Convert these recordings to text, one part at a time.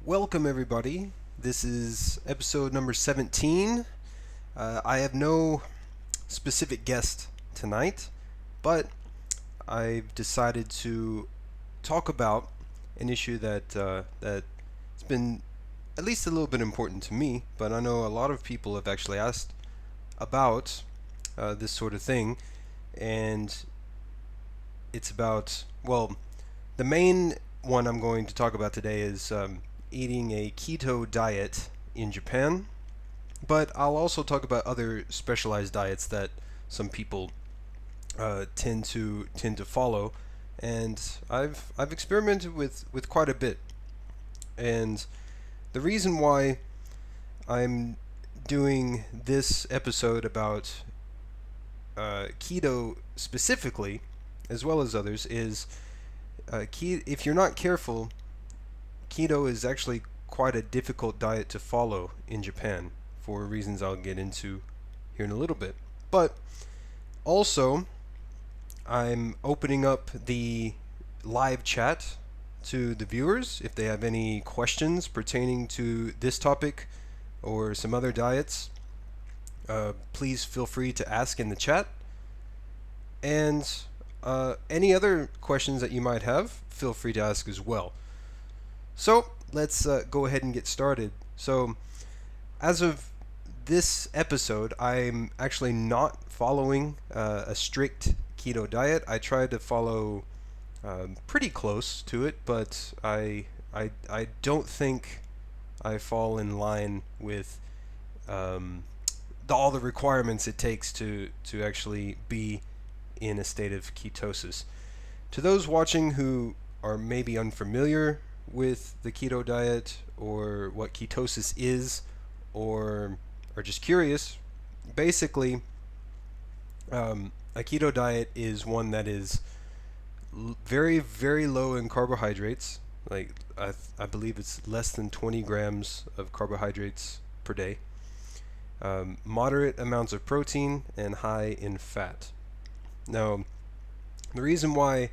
Welcome, everybody. This is episode number 17. I have no specific guest tonight, but I've decided to talk about an issue that's been at least a little bit important to me, but I know a lot of people have actually asked about this sort of thing, and it's about, well, the main one I'm going to talk about today is eating a keto diet in Japan, but I'll also talk about other specialized diets that some people tend to follow, and I've experimented with quite a bit. And the reason why I'm doing this episode about keto specifically, as well as others, is if you're not careful, keto is actually quite a difficult diet to follow in Japan for reasons I'll get into here in a little bit. But also, I'm opening up the live chat to the viewers if they have any questions pertaining to this topic or some other diets. Please feel free to ask in the chat. And any other questions that you might have, feel free to ask as well. So let's go ahead and get started. So as of this episode, I'm actually not following a strict keto diet. I try to follow pretty close to it, but I don't think I fall in line with all the requirements it takes to actually be in a state of ketosis. To those watching who are maybe unfamiliar with the keto diet or what ketosis is, or are just curious, basically, a keto diet is one that is very, very low in carbohydrates. Like I believe it's less than 20 grams of carbohydrates per day. Moderate amounts of protein and high in fat. Now, the reason why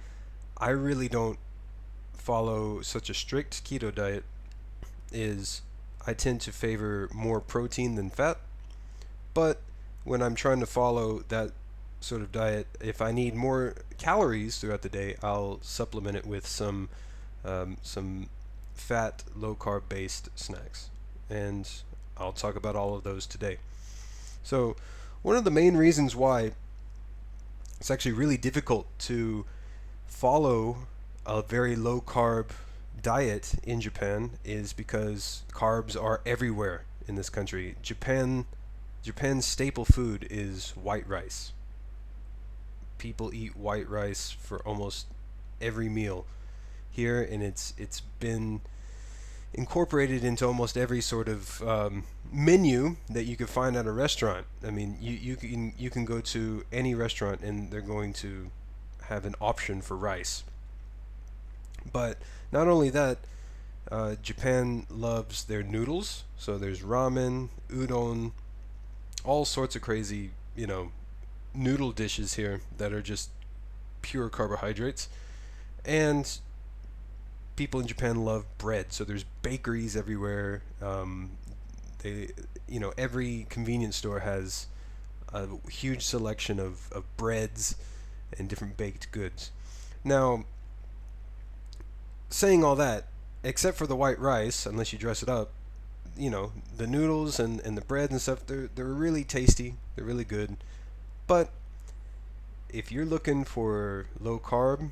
I really don't follow such a strict keto diet is I tend to favor more protein than fat. But when I'm trying to follow that sort of diet, if I need more calories throughout the day, I'll supplement it with some fat, low carb based snacks. And I'll talk about all of those today. So one of the main reasons why it's actually really difficult to follow a very low carb diet in Japan is because carbs are everywhere in this country. Japan's staple food is white rice. People eat white rice for almost every meal here, and it's been incorporated into almost every sort of menu that you could find at a restaurant. I mean, you can go to any restaurant and they're going to have an option for rice. But not only that, Japan loves their noodles. So there's ramen, udon, all sorts of crazy, noodle dishes here that are just pure carbohydrates. And people in Japan love bread. So there's bakeries everywhere. Every convenience store has a huge selection of breads and different baked goods. Now, saying all that, except for the white rice, unless you dress it up, the noodles and the bread and stuff, they're really tasty. They're really good. But if you're looking for low carb,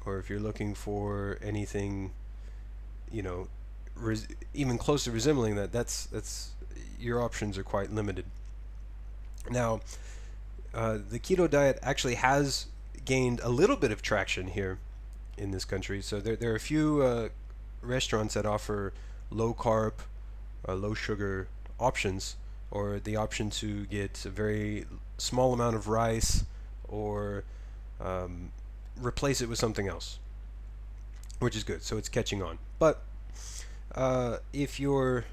or if you're looking for anything, even close to resembling that, that's your options are quite limited. Now, the keto diet actually has gained a little bit of traction here in this country. So there are a few restaurants that offer low carb, low sugar options, or the option to get a very small amount of rice, or replace it with something else, which is good. So it's catching on. But if you're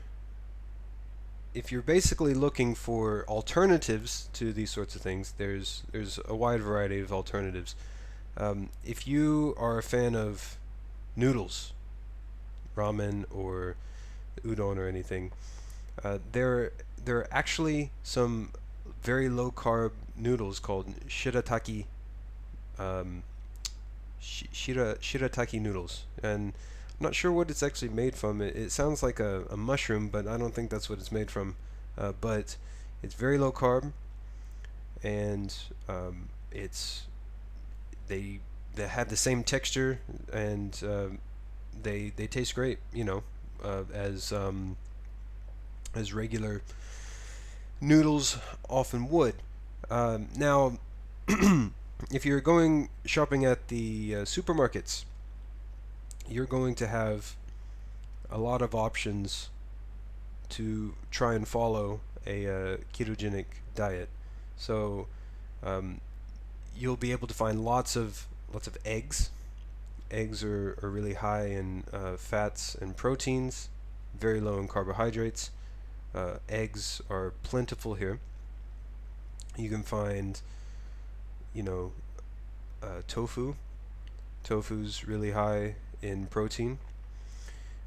basically looking for alternatives to these sorts of things, there's a wide variety of alternatives. If you are a fan of noodles, ramen, or udon or anything. There are actually some very low carb noodles called um, shirataki noodles, and I'm not sure what it's actually made from. It sounds like a mushroom, but I don't think that's what it's made from. But it's very low carb, and it's they they have the same texture, and they taste great. As regular noodles often would. Now, if you're going shopping at the supermarkets, you're going to have a lot of options to try and follow a ketogenic diet. So um, you'll be able to find lots of eggs. Eggs are really high in fats and proteins, very low in carbohydrates. Eggs are plentiful here. You can find, you know, tofu. Tofu's really high in protein.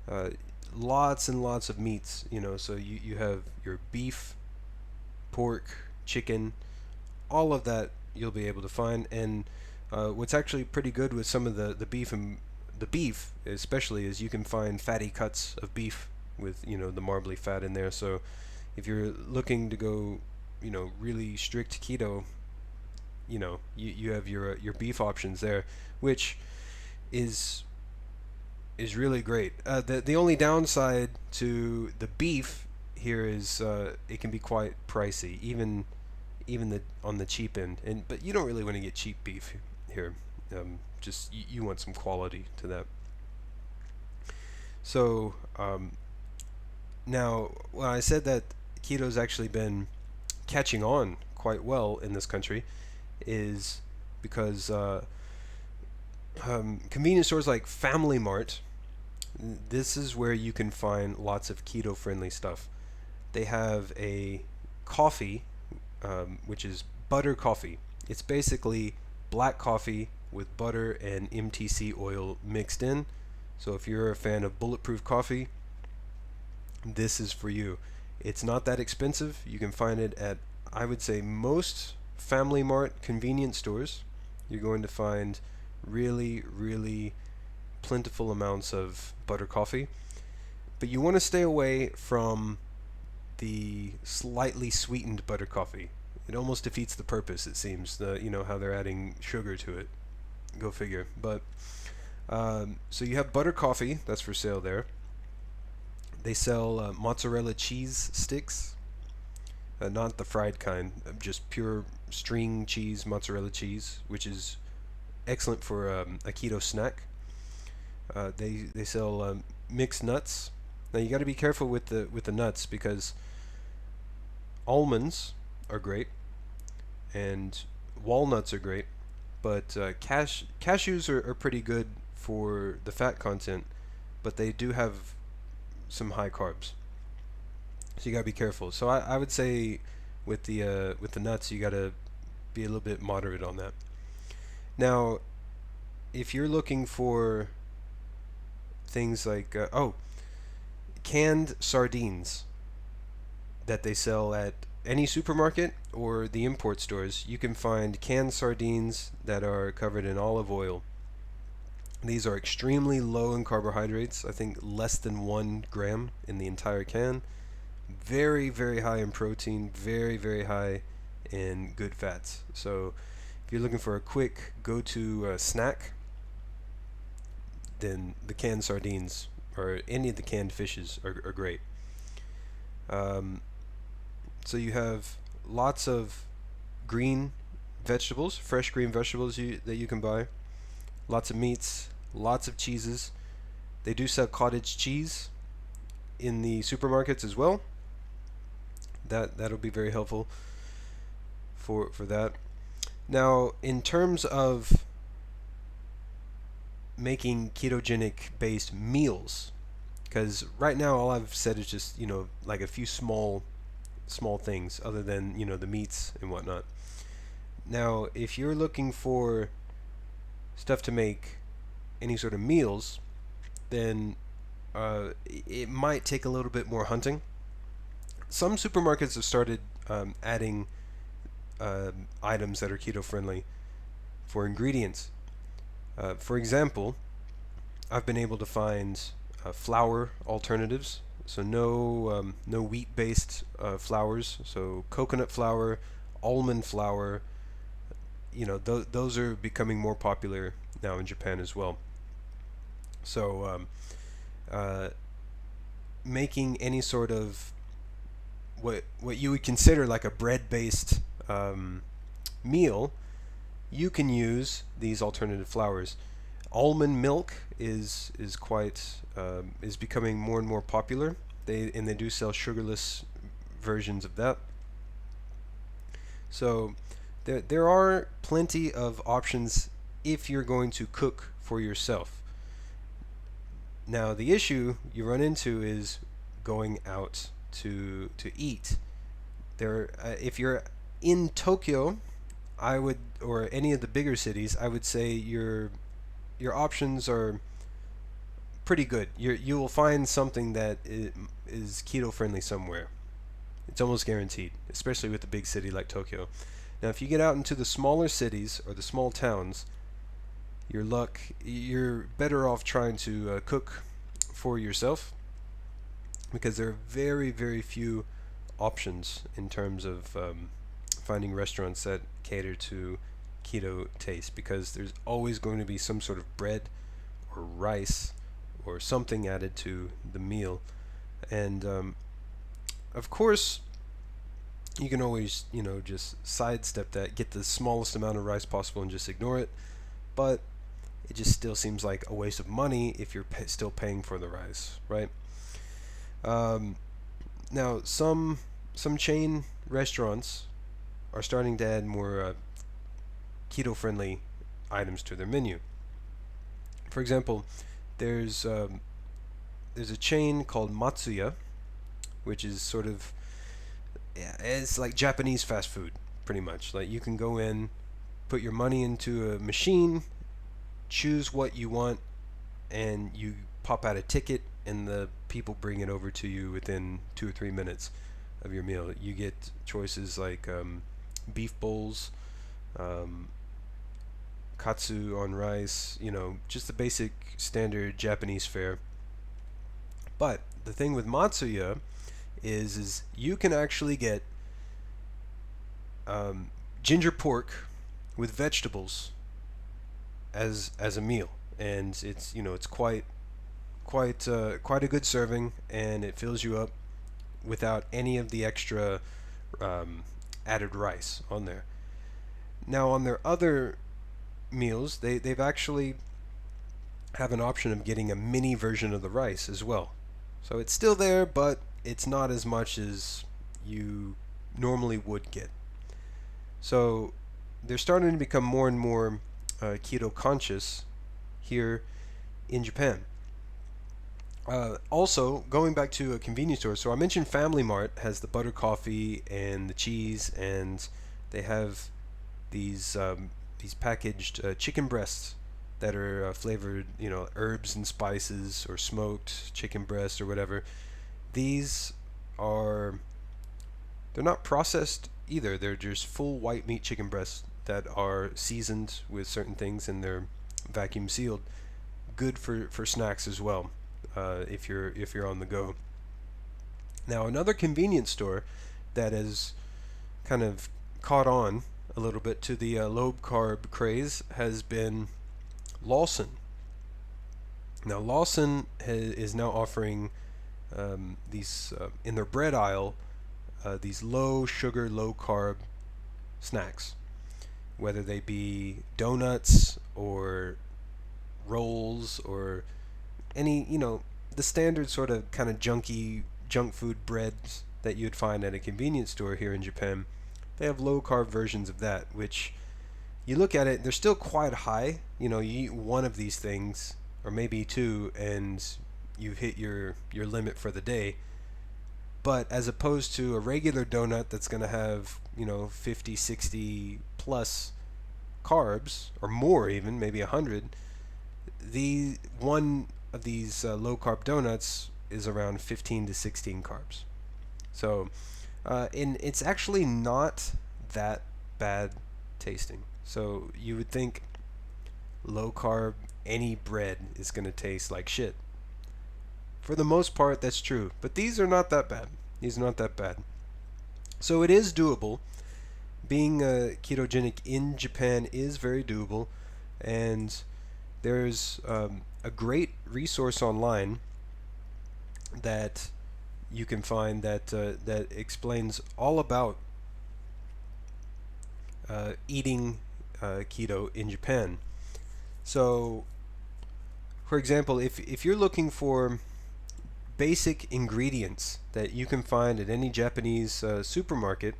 Uh, Lots and lots of meats, so you have your beef, pork, chicken, all of that you'll be able to find. And what's actually pretty good with some of the beef, and the beef especially, is you can find fatty cuts of beef with the marbly fat in there. So if you're looking to go really strict keto, you have your beef options there, which is really great. The only downside to the beef here is it can be quite pricey, even on the cheap end. But you don't really want to get cheap beef here. Just you want some quality to that. So now, when I said that keto's actually been catching on quite well in this country, is because convenience stores like Family Mart, this is where you can find lots of keto friendly stuff. They have a coffee, which is butter coffee. It's basically black coffee with butter and MTC oil mixed in. So if you're a fan of bulletproof coffee, this is for you. It's not that expensive. You can find it at, I would say, most Family Mart convenience stores. You're going to find really, really plentiful amounts of butter coffee. But you want to stay away from the slightly sweetened butter coffee. It almost defeats the purpose, it seems. How they're adding sugar to it. Go figure. But so you have butter coffee that's for sale there. They sell mozzarella cheese sticks, not the fried kind, just pure string cheese, mozzarella cheese, which is excellent for a keto snack. They sell mixed nuts. Now you got to be careful with the nuts, because almonds are great and walnuts are great, but cashews are pretty good for the fat content, but they do have some high carbs, so you gotta be careful. So I would say with the nuts, you gotta be a little bit moderate on that. Now, if you're looking for things like canned sardines that they sell at any supermarket or the import stores, you can find canned sardines that are covered in olive oil. These are extremely low in carbohydrates, I think less than 1 gram in the entire can. Very, very high in protein, very, very high in good fats. So if you're looking for a quick go-to snack, then the canned sardines or any of the canned fishes are great. So you have lots of green vegetables, fresh green vegetables that you can buy. Lots of meats, lots of cheeses. They do sell cottage cheese in the supermarkets as well. That'll be very helpful for that. Now, in terms of making ketogenic based meals, because right now all I've said is just like a few small things other than the meats and whatnot. Now, if you're looking for stuff to make any sort of meals, then it might take a little bit more hunting. Some supermarkets have started adding items that are keto friendly for ingredients. For example, I've been able to find flour alternatives. So no wheat based flours. So coconut flour, almond flour. Those are becoming more popular now in Japan as well. So uh, making any sort of what you would consider like a bread based meal, you can use these alternative flours. Almond milk is becoming more and more popular. They do sell sugarless versions of that. So there are plenty of options if you're going to cook for yourself. Now the issue you run into is going out to eat. If you're in Tokyo, I would, or any of the bigger cities, I would say your options are pretty good. You will find something that is keto friendly somewhere. It's almost guaranteed, especially with a big city like Tokyo. Now, if you get out into the smaller cities or the small towns, you're better off trying to cook for yourself because there are very, very few options in terms of finding restaurants that cater to keto taste because there's always going to be some sort of bread or rice or something added to the meal. And of course, you can always, just sidestep that, get the smallest amount of rice possible and just ignore it. But it just still seems like a waste of money if you're still paying for the rice, right? Um, Now, some chain restaurants are starting to add more keto-friendly items to their menu. For example, there's um, there's a chain called Matsuya, which is sort of, yeah, it's like Japanese fast food, pretty much. Like you can go in, put your money into a machine, choose what you want, and you pop out a ticket, and the people bring it over to you within 2 or 3 minutes of your meal. You get choices like beef bowls, um, katsu on rice, just the basic standard Japanese fare. But the thing with Matsuya is you can actually get um, ginger pork with vegetables as a meal, and it's quite a good serving, and it fills you up without any of the extra um, added rice on there. Now on their other meals, they've actually have an option of getting a mini version of the rice as well. So it's still there, but it's not as much as you normally would get. So they're starting to become more and more keto conscious here in Japan. Also, going back to a convenience store, so I mentioned Family Mart has the butter coffee and the cheese, and they have these packaged chicken breasts that are flavored, herbs and spices or smoked chicken breast or whatever. These are they're not processed either. They're just full white meat chicken breasts that are seasoned with certain things and they're vacuum sealed. Good for snacks as well, if you're on the go. Now another convenience store that has kind of caught on a little bit to the low carb craze has been Lawson. Now Lawson is now offering these in their bread aisle these low sugar, low carb snacks, whether they be donuts or rolls or any, the standard sort of kind of junk food breads that you'd find at a convenience store here in Japan. They have low carb versions of that, which you look at it, they're still quite high. You eat one of these things or maybe two, and you've hit your limit for the day. But as opposed to a regular donut that's going to have 50, 60 plus carbs or more, even maybe 100, the one of these low carb donuts is around 15 to 16 carbs. So, and it's actually not that bad tasting. So you would think low carb, any bread is going to taste like shit. For the most part, that's true. But these are not that bad. These are not that bad. So it is doable. Being ketogenic in Japan is very doable. And there's a great resource online that you can find that explains all about eating keto in Japan. So, for example, if you're looking for basic ingredients that you can find at any Japanese supermarket,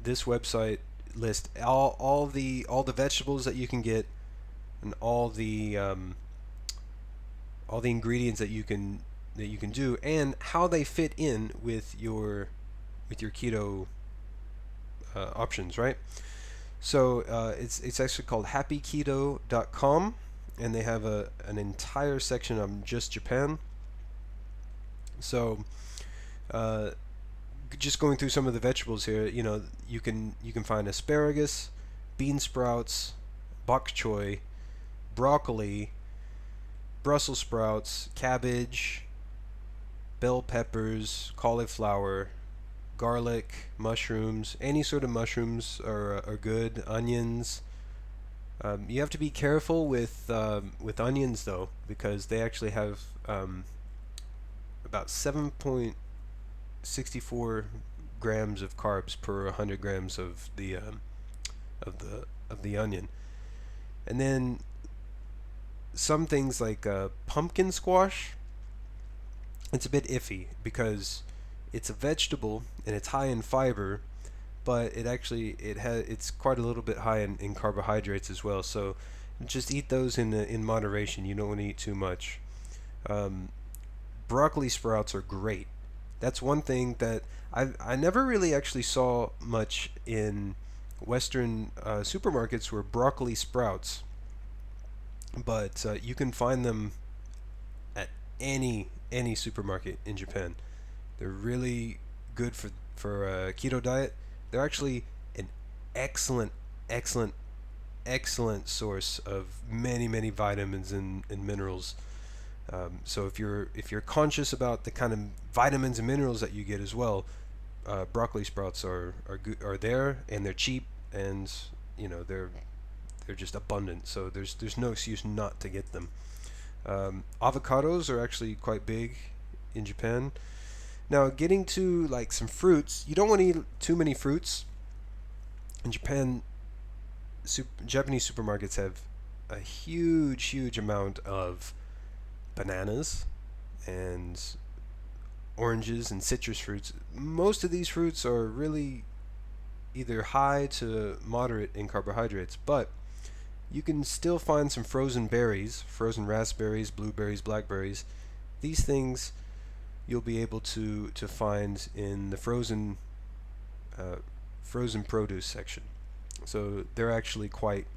this website lists all the vegetables that you can get and all the ingredients that you can do and how they fit in with your keto options, right? So it's actually called happyketo.com, and they have an entire section on just Japan. So uh, just going through some of the vegetables here, you can find asparagus, bean sprouts, bok choy, broccoli, Brussels sprouts, cabbage, bell peppers, cauliflower, garlic, mushrooms. Any sort of mushrooms are good. Onions. You have to be careful with onions though, because they actually have about 7.64 grams of carbs per 100 grams of the onion. And then some things like pumpkin squash, it's a bit iffy because it's a vegetable and it's high in fiber, but it's quite a little bit high in carbohydrates as well. So just eat those in moderation. You don't want to eat too much. Um, Broccoli sprouts are great. That's one thing that I never really actually saw much in Western supermarkets were broccoli sprouts, but you can find them at any supermarket in Japan. They're really good for keto diet. They're actually an excellent, excellent, excellent source of many vitamins and minerals. So if you're conscious about the kind of vitamins and minerals that you get as well, broccoli sprouts are there, and they're cheap, and they're just abundant. So there's no excuse not to get them. Avocados are actually quite big in Japan. Now, getting to like some fruits, you don't want to eat too many fruits. In Japan, Japanese supermarkets have a huge amount of bananas and oranges and citrus fruits. Most of these fruits are really either high to moderate in carbohydrates, but you can still find some frozen berries, frozen raspberries, blueberries, blackberries. These things you'll be able to find in the frozen produce section. So they're actually quite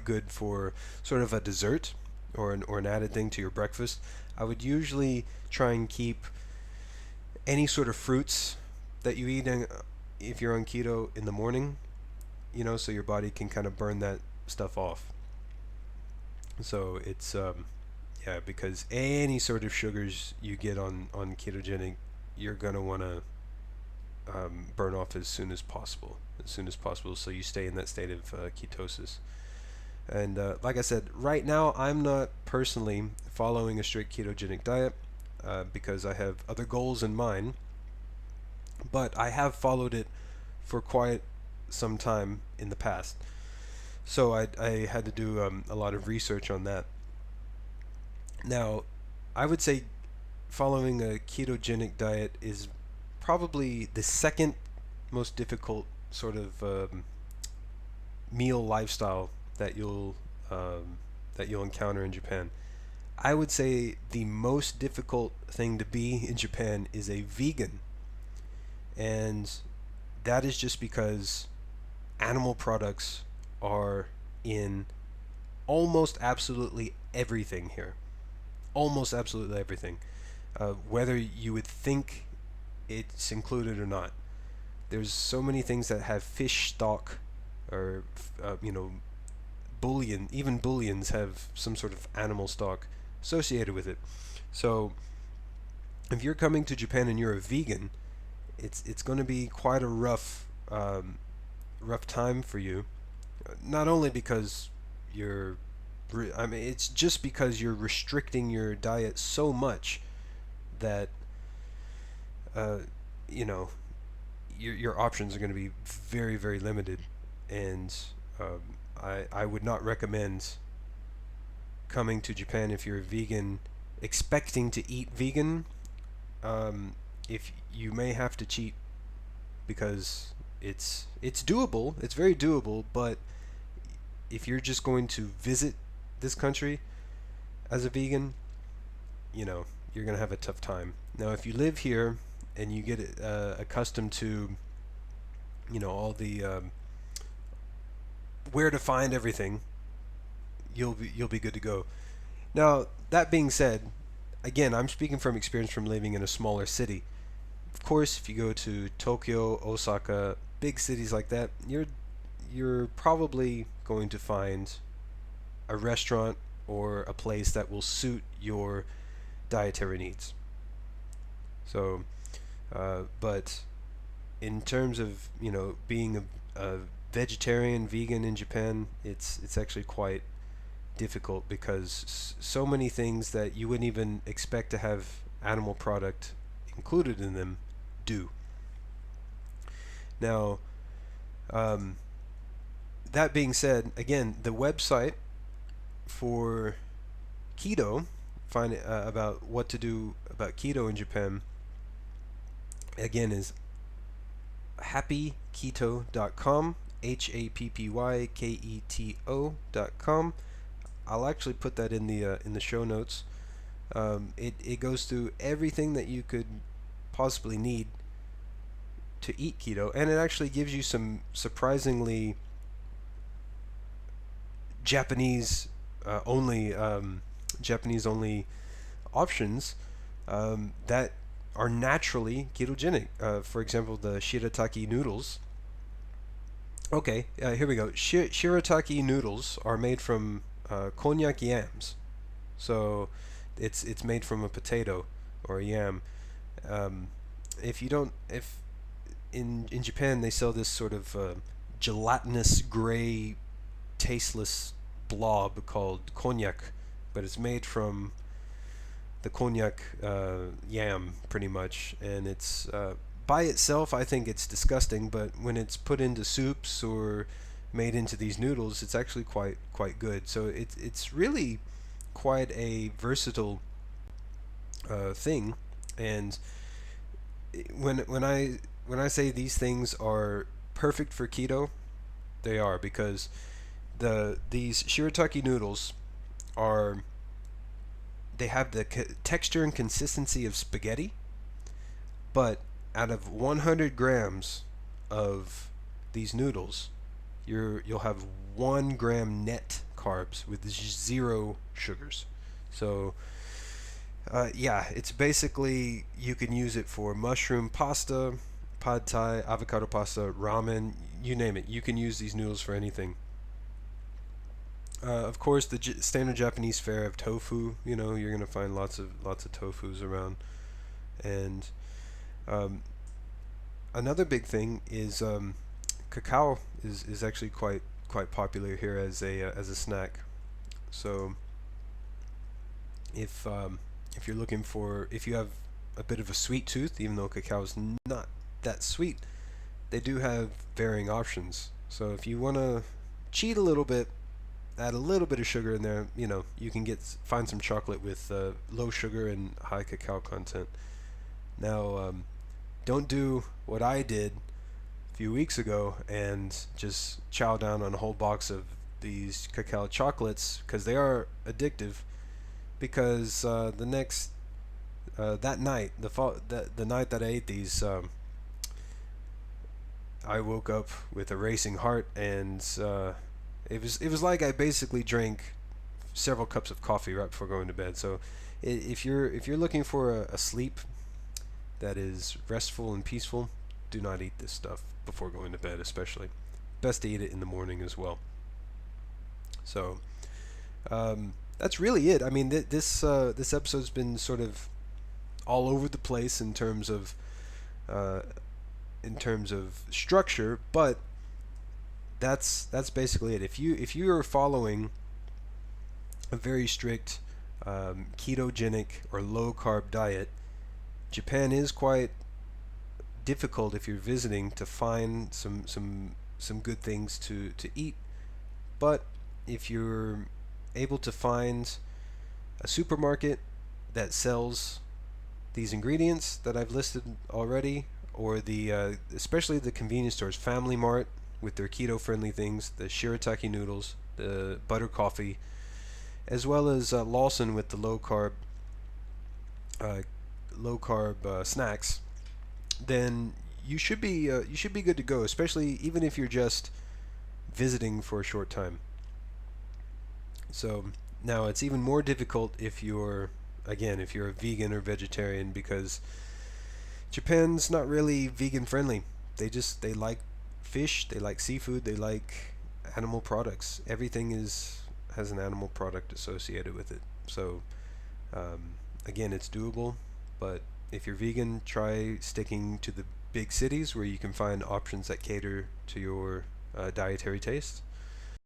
good for sort of a dessert or an added thing to your breakfast. I would usually try and keep any sort of fruits that you eat if you're on keto in the morning, so your body can kind of burn that stuff off. So it's yeah, because any sort of sugars you get on ketogenic, you're gonna want to burn off as soon as possible, so you stay in that state of ketosis. And like I said, right now I'm not personally following a strict ketogenic diet because I have other goals in mind, but I have followed it for quite some time in the past. So I had to do a lot of research on that. Now, I would say following a ketogenic diet is probably the second most difficult sort of meal lifestyle that you'll encounter in Japan. I would say the most difficult thing to be in Japan is a vegan, and that is just because animal products are in almost absolutely everything here. Almost absolutely everything. Whether you would think it's included or not. There's so many things that have fish stock, or bullion. Even bullions have some sort of animal stock associated with it. So if you're coming to Japan and you're a vegan, it's going to be quite a rough time for you. Not only because you're, I mean, it's just because you're restricting your diet so much that uh, you know your options are going to be very, very limited, and um, I would not recommend coming to Japan if you're a vegan, expecting to eat vegan. If you may have to cheat, because it's doable, it's very doable, but if you're just going to visit this country as a vegan, you know, you're going to have a tough time. Now, if you live here and you get accustomed to, all the where to find everything, you'll be good to go. Now, that being said, again, I'm speaking from experience from living in a smaller city. Of course, if you go to Tokyo, Osaka, big cities like that, you're probably going to find a restaurant or a place that will suit your dietary needs. So, but in terms of being a vegetarian, vegan in Japan, it's actually quite difficult, because so many things that you wouldn't even expect to have animal product included in them do. Now, um, that being said, again, the website for keto, find about what to do about keto in Japan, again, is happyketo.com, happyketo.com. I'll actually put that in the show notes. It goes through everything that you could possibly need to eat keto, and it actually gives you some surprisingly Japanese only Japanese only options that are naturally ketogenic. For example, the shirataki noodles. Okay, here we go. Shirataki noodles are made from konjac yams. So it's made from a potato or a yam. Um, if you don't, if in Japan they sell this sort of gelatinous gray, tasteless blob called konjac, but it's made from the konjac yam pretty much, and it's by itself I think it's disgusting, but when it's put into soups or made into these noodles, it's actually quite good. So it's really quite a versatile thing, and when I say these things are perfect for keto, they are, because these shirataki noodles are they have the texture and consistency of spaghetti, but out of 100 grams of these noodles, you'll have 1 gram net carbs with zero sugars. So yeah, it's basically, you can use it for mushroom pasta, pad thai, avocado pasta, ramen, you name it. You can use these noodles for anything. Of course, the standard Japanese fare of tofu. You're gonna find lots of tofus around, and um, another big thing is cacao is actually quite popular here as a snack. So if you're looking for, if you have a bit of a sweet tooth, even though cacao is not that sweet, they do have varying options. So if you want to cheat a little bit, add a little bit of sugar in there, you can find some chocolate with low sugar and high cacao content. Now, don't do what I did a few weeks ago and just chow down on a whole box of these cacao chocolates, because they are addictive. Because the next that night, the night that I ate these, I woke up with a racing heart, and It was like I basically drank several cups of coffee right before going to bed. So if you're looking for a sleep that is restful and peaceful, do not eat this stuff before going to bed, especially. Best to eat it in the morning as well. So that's really it. I mean, this episode's been sort of all over the place uh, in terms of structure, but that's basically it. If you are following a very strict ketogenic or low carb diet, Japan is quite difficult if you're visiting to find some good things to eat. But if you're able to find a supermarket that sells these ingredients that I've listed already, or the especially the convenience stores, Family Mart with their keto-friendly things, the shirataki noodles, the butter coffee, as well as Lawson with the uh, low carb snacks, then you should be good to go. Especially even if you're just visiting for a short time. So now it's even more difficult if you're a vegan or vegetarian, because Japan's not really vegan friendly. They like fish, they like seafood, they like animal products. Everything is has an animal product associated with it. So again, it's doable, but if you're vegan, try sticking to the big cities where you can find options that cater to your dietary taste.